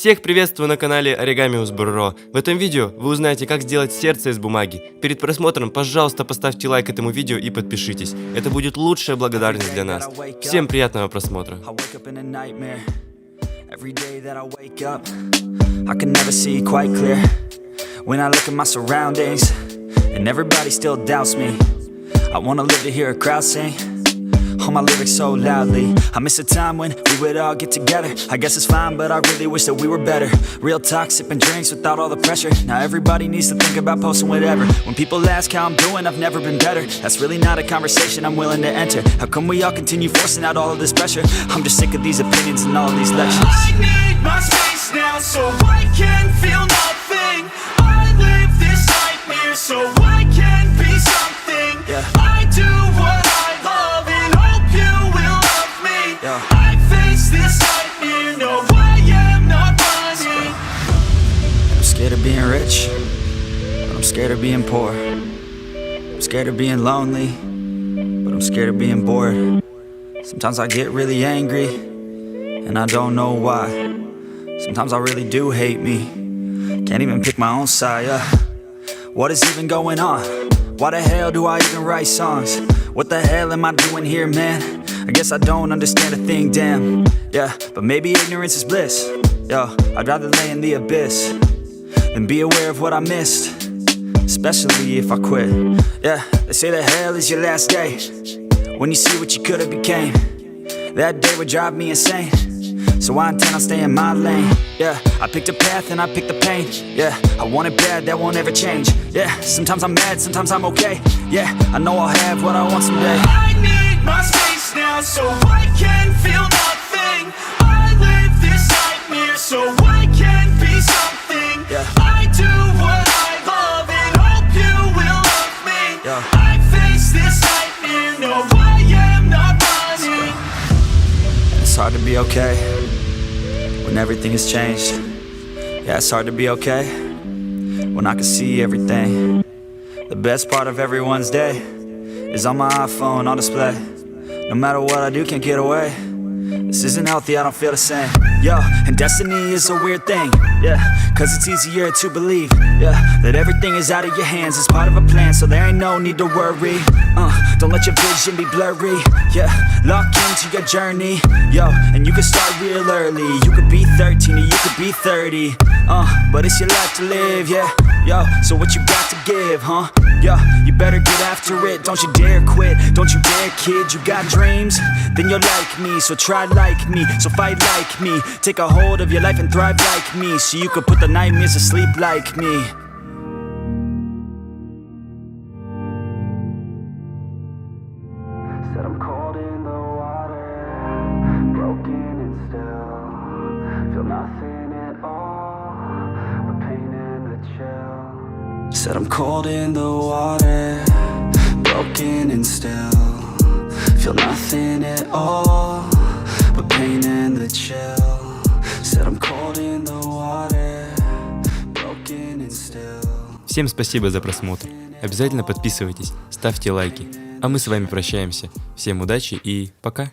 Всех приветствую на канале Оригами Своими Руками. В этом видео вы узнаете, как сделать сердце из бумаги. Перед просмотром, пожалуйста, поставьте лайк этому видео и подпишитесь. Это будет лучшая благодарность для нас. Всем приятного просмотра. All my lyrics so loudly. I miss a time when we would all get together. I guess it's fine, but I really wish that we were better. Real talk, sipping drinks without all the pressure. Now everybody needs to think about posting whatever. When people ask how I'm doing, I've never been better. That's really not a conversation I'm willing to enter. How come we all continue forcing out all of this pressure? I'm just sick of these opinions and all of these lectures. I need my space now so I can feel nothing. I live this nightmare so I can be something. I do what I love and hope you will love me. I face this nightmare, no I am not running. I'm scared of being rich, but I'm scared of being poor. I'm scared of being lonely, but I'm scared of being bored. Sometimes I get really angry, and I don't know why. Sometimes I really do hate me, can't even pick my own side. What is even going on? Why the hell do I even write songs? What the hell am I doing here, man? I guess I don't understand a thing, damn. Yeah, but maybe ignorance is bliss. Yo, I'd rather lay in the abyss than be aware of what I missed, especially if I quit. Yeah, they say that hell is your last day, when you see what you could have became. That day would drive me insane, so I intend on staying in my lane. Yeah, I picked a path and I picked the pain. Yeah, I want it bad, that won't ever change. Yeah, sometimes I'm mad, sometimes I'm okay. Yeah, I know I'll have what I want someday. I need my space now so I can feel nothing. I live this nightmare so I can be something. Yeah, I do what I love and hope you will love me. I face this nightmare, no I am not running. It's hard to be okay when everything has changed. Yeah, it's hard to be okay when I can see everything. The best part of everyone's day is on my iPhone on display. No matter what I do, can't get away. This isn't healthy, I don't feel the same. Yo, and destiny is a weird thing. Yeah, cause it's easier to believe. Yeah, that everything is out of your hands. It's part of a plan, so there ain't no need to worry. Don't let your vision be blurry. Yeah, lock into your journey. Yo, and you can start real early. You could be 13 or you could be 30. But it's your life to live, yeah. Yo, so what you got to give, huh? Yo, you better get after it. Don't you dare quit, don't you dare kid. You got dreams, then you're like me. So try like me, so fight like me. Take a hold of your life and thrive like me, so you could put the nightmares to sleep like me. Said I'm cold in the water, broken and still, feel nothing at all, but pain and the chill. Said I'm cold in the water, broken and still, feel nothing at all, but pain and the chill. Said I'm cold in the water, broken and still. Всем спасибо за просмотр. Обязательно подписывайтесь, ставьте лайки. А мы с вами прощаемся. Всем удачи и пока.